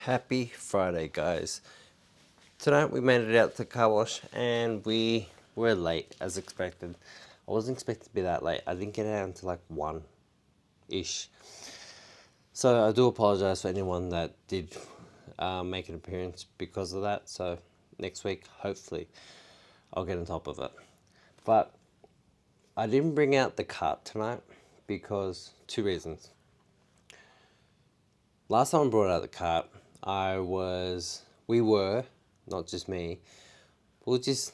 Happy Friday, guys. Tonight we made it out to the car wash and we were late as expected. I wasn't expected to be that late. I didn't get out until like 1-ish. So I do apologize for anyone that did make an appearance because of that. So next week, hopefully, I'll get on top of it. But I didn't bring out the cart tonight because 2 reasons. Last time I brought out the cart, we were, not just me, we were just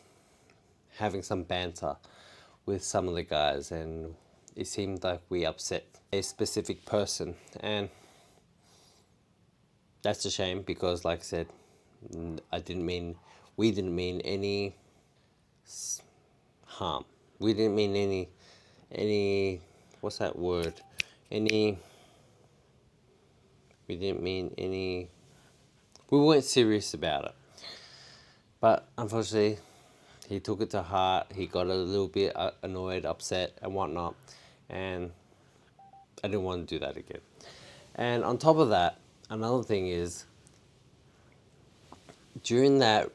having some banter with some of the guys, and it seemed like we upset a specific person, and that's a shame because, like I said, we didn't mean any harm. We didn't mean what's that word? We didn't mean any, we weren't serious about it. But unfortunately, he took it to heart. He got a little bit annoyed, upset, and whatnot. And I didn't want to do that again. And on top of that, another thing is, during that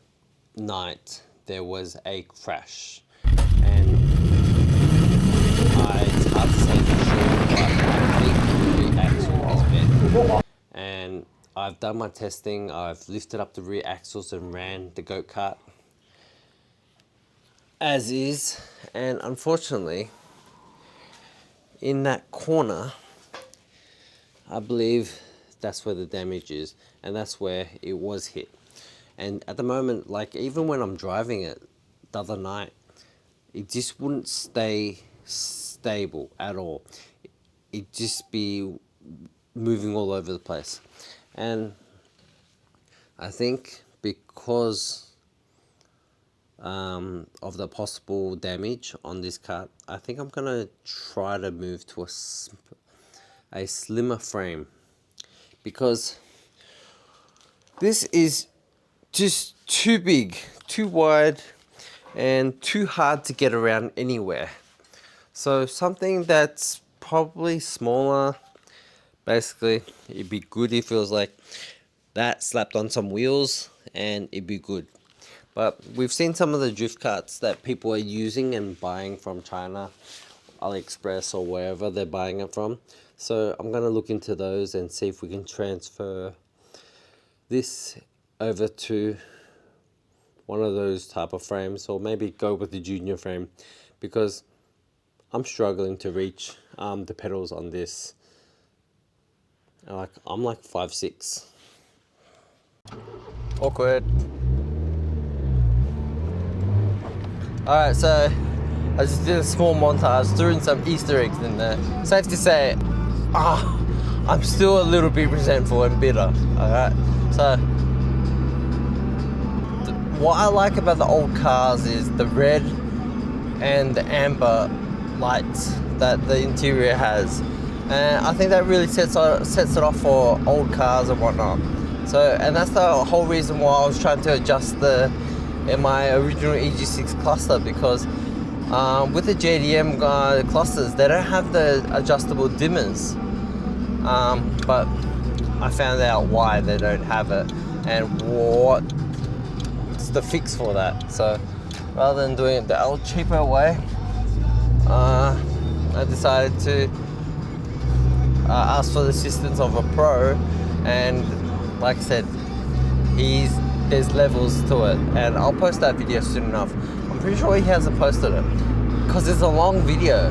night, there was a crash. And it's hard to say for sure, but I think the rear axle was bent. And I've done my testing. I've lifted up the rear axles and ran the go-kart as is, and unfortunately in that corner, I believe that's where the damage is, and that's where it was hit. And at the moment, like, even when I'm driving it the other night, it just wouldn't stay stable at all. It'd just be moving all over the place. And I think because of the possible damage on this kart, I think I'm gonna try to move to a slimmer frame, because this is just too big, too wide, and too hard to get around anywhere. So something that's probably smaller, basically, it'd be good if it was like that slapped on some wheels, and it'd be good. But we've seen some of the drift carts that people are using and buying from China, AliExpress, or wherever they're buying it from. So I'm going to look into those and see if we can transfer this over to one of those type of frames, or maybe go with the junior frame, because I'm struggling to reach the pedals on this. I'm like 5'6". Awkward. Alright, so I just did a small montage, threw in some Easter eggs in there. Safe to say, I'm still a little bit resentful and bitter. Alright, so what I like about the old cars is the red and the amber lights that the interior has, and I think that really sets it off for old cars and whatnot. So, and that's the whole reason why I was trying to adjust in my original EG6 cluster, because with the JDM clusters, they don't have the adjustable dimmers, but I found out why they don't have it and what's the fix for that. So rather than doing it the old cheaper way, I decided to ask for the assistance of a pro, and like I said, there's levels to it, and I'll post that video soon enough. I'm pretty sure he hasn't posted it because it's a long video.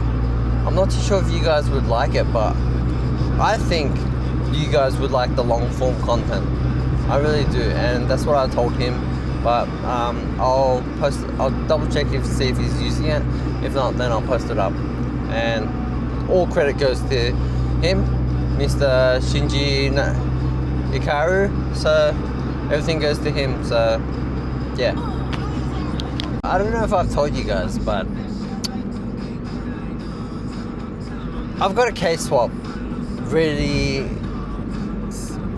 I'm not too sure if you guys would like it, but I think you guys would like the long form content. I really do, and that's what I told him. But I'll double check see if he's using it. If not, then I'll post it up. And all credit goes to him, Mr. Shinji Ikaru. So everything goes to him. So yeah, I don't know if I've told you guys, but I've got a K-swap ready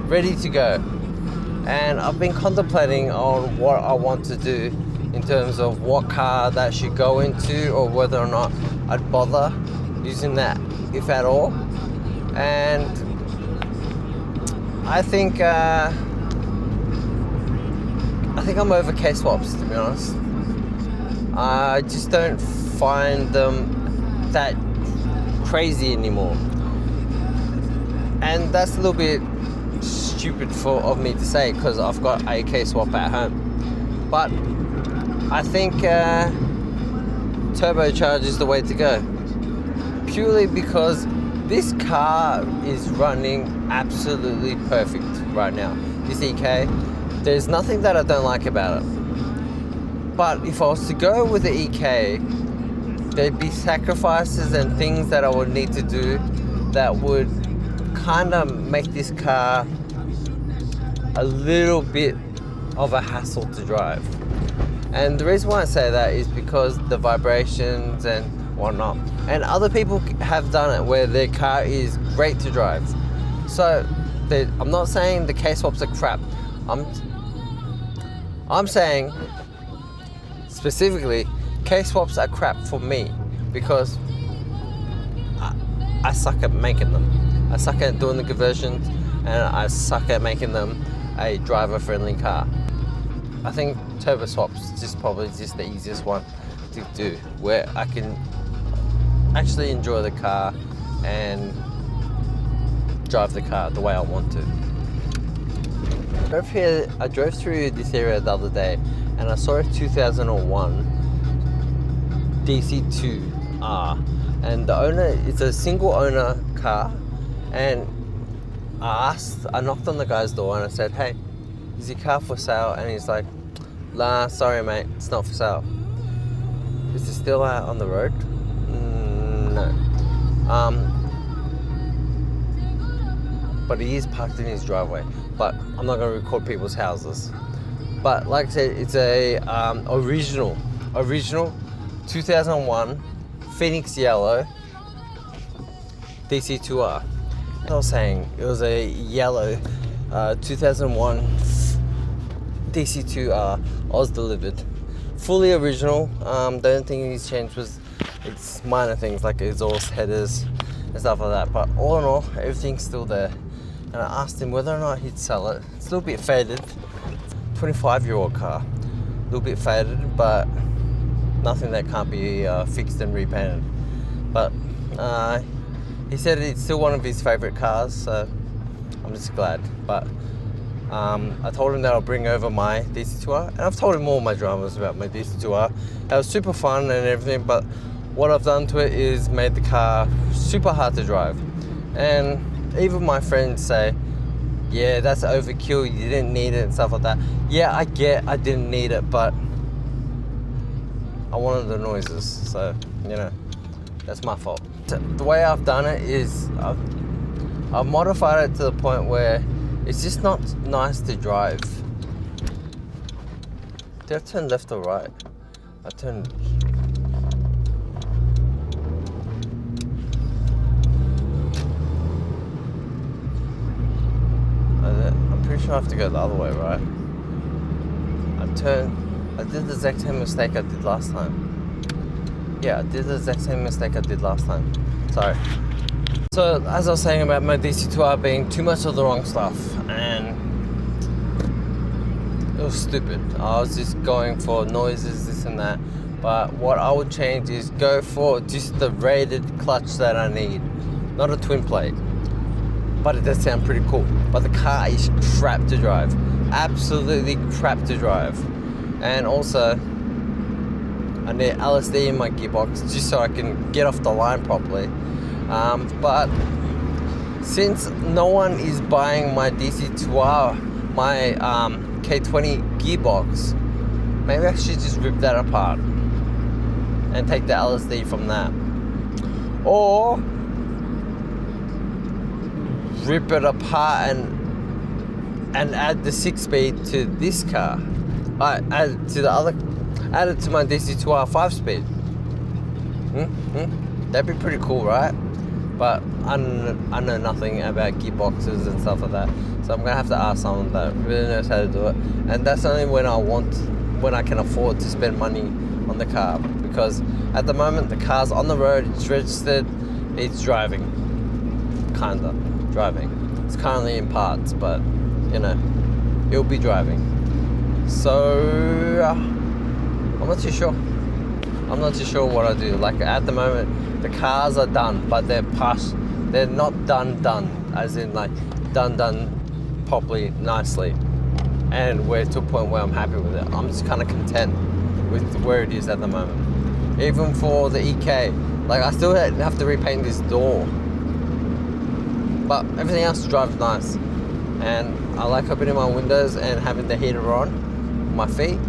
to go, and I've been contemplating on what I want to do in terms of what car that should go into, or whether or not I'd bother using that, if at all. And I think I think I'm over K-swaps, to be honest. I just don't find them that crazy anymore. And that's a little bit stupid of me to say, because I've got a K-swap at home. But I think turbocharge is the way to go. Purely because this car is running absolutely perfect right now. This EK, there's nothing that I don't like about it. But if I was to go with the EK, there'd be sacrifices and things that I would need to do that would kind of make this car a little bit of a hassle to drive. And the reason why I say that is because the vibrations and whatnot. And other people have done it where their car is great to drive. So I'm not saying the K-swaps are crap. I'm saying specifically K-swaps are crap for me because I suck at making them. I suck at doing the conversions, and I suck at making them a driver-friendly car. I think turbo swaps is probably the easiest one to do, where I can actually enjoy the car and drive the car the way I want to. I drove through this area the other day and I saw a 2001 DC2R, and the owner, it's a single owner car, and I knocked on the guy's door and I said, "Hey, is your car for sale?" And he's like, "Nah, sorry mate, it's not for sale." Is it still out on the road? No. But he is parked in his driveway. But I'm not going to record people's houses. But like I said, it's a original 2001 Phoenix Yellow DC2R. As I was saying, it was a yellow 2001 DC2R Oz delivered. Fully original. The only thing he's changed was it's minor things like exhaust headers and stuff like that. But all in all, everything's still there. And I asked him whether or not he'd sell it. It's a little bit faded. 25-year-old car. A little bit faded, but nothing that can't be fixed and repainted. But he said it's still one of his favorite cars, so I'm just glad. But I told him that I'll bring over my DC2R, and I've told him all my dramas about my DC2R. It was super fun and everything, but what I've done to it is made the car super hard to drive. And even my friends say, "Yeah, that's overkill, you didn't need it," and stuff like that. Yeah, I didn't need it, but I wanted the noises, so, you know, that's my fault. The way I've done it is I've modified it to the point where it's just not nice to drive. Did I turn left or right? I turned... I'm pretty sure I have to go the other way, right? I did the exact same mistake I did last time. Yeah, I did the exact same mistake I did last time. Sorry. So, as I was saying about my DC2R being too much of the wrong stuff, and it was stupid. I was just going for noises, this and that. But what I would change is go for just the rated clutch that I need, not a twin plate. But it does sound pretty cool. But the car is crap to drive. Absolutely crap to drive. And also, I need LSD in my gearbox just so I can get off the line properly. But since no one is buying my DC2R, my K20 gearbox, maybe I should just rip that apart and take the LSD from that. Or rip it apart and add the 6-speed to this car. Add it to my DC2R 5-speed. That'd be pretty cool, right? But I know nothing about gearboxes and stuff like that, so I'm gonna have to ask someone that really knows how to do it. And that's only when I can afford to spend money on the car, because at the moment the car's on the road, it's registered, it's driving. Kinda driving. It's currently in parts, but you know, it'll be driving. So I'm not too sure. I'm not too sure what I do. Like at the moment, the cars are done, but they're past. They're not done, as in like done properly, nicely. And we're to a point where I'm happy with it. I'm just kind of content with where it is at the moment. Even for the EK, like I still have to repaint this door, but everything else drives nice. And I like opening my windows and having the heater on my feet.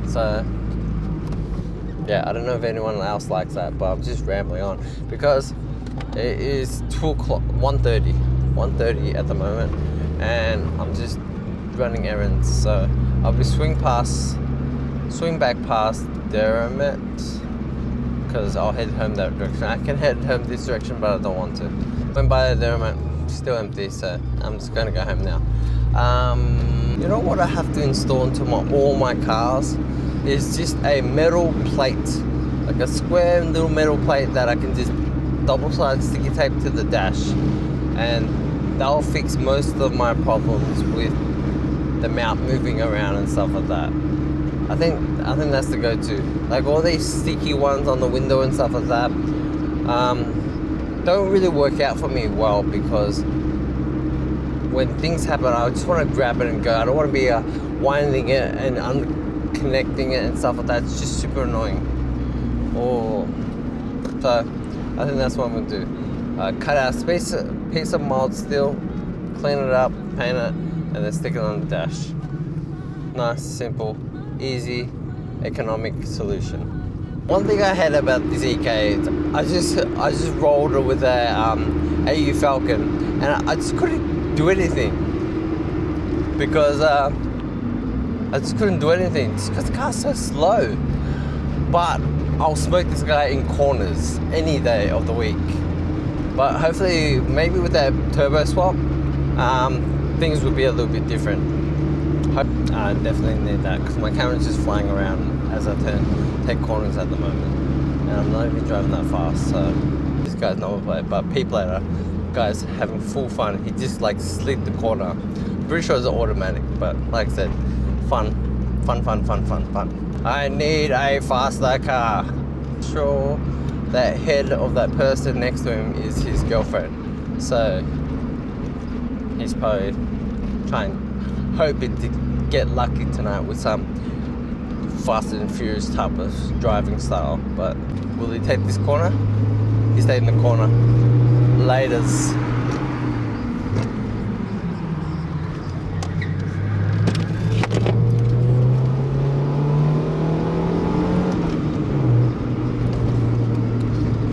So yeah, I don't know if anyone else likes that, but I'm just rambling on because it is 2 o'clock, 1:30 at the moment, and I'm just running errands. So I'll be swing back past Derrimut because I'll head home that direction. I can head home this direction, but I don't want to. Went by the Derrimut, still empty, so I'm just gonna go home now. You know what I have to install into all my cars is just a metal plate, like a square little metal plate that I can just double-sided sticky tape to the dash, and that'll fix most of my problems with the mount moving around and stuff like that. I think that's the go-to. Like all these sticky ones on the window and stuff like that don't really work out for me well, because when things happen, I just want to grab it and go. I don't want to be winding it and unconnecting it and stuff like that. It's just super annoying. So I think that's what I'm gonna do. Cut out a piece of mild steel, clean it up, paint it, and then stick it on the dash. Nice, simple, easy, economic solution. One thing I hate about this EK is I just rolled it with a AU Falcon, and I just couldn't do anything because I just couldn't do anything just because the car's so slow. But I'll smoke this guy in corners any day of the week. But hopefully, maybe with that turbo swap, things will be a little bit different. I definitely need that because my camera's just flying around as I take corners at the moment, and I'm not even driving that fast. So this guy's not play, but P plater guy's having full fun. He just like slid the corner. Pretty sure it's automatic, but like I said, fun. I need a faster car. Sure, that head of that person next to him is his girlfriend, so he's probably hoping to get lucky tonight with some Fast and Furious type of driving style. But will he take this corner? He stayed in the corner. Laters.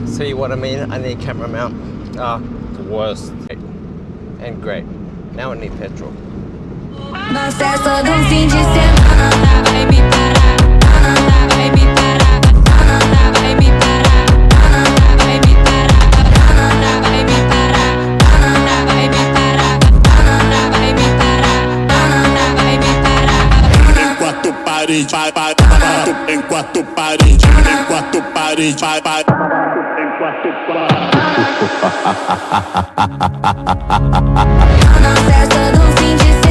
See what I mean? I need a camera mount. The worst. And great. Now I need petrol. Nós festa do fim de semana vai me parar, vai me parar, vai me parar, vai me parar, vai me parar, vai me parar, vai me parar, vai me parar. Enquanto parede, vai, enquanto parede, enquanto parede, vai, enquanto parede. Na festa do fim de semana.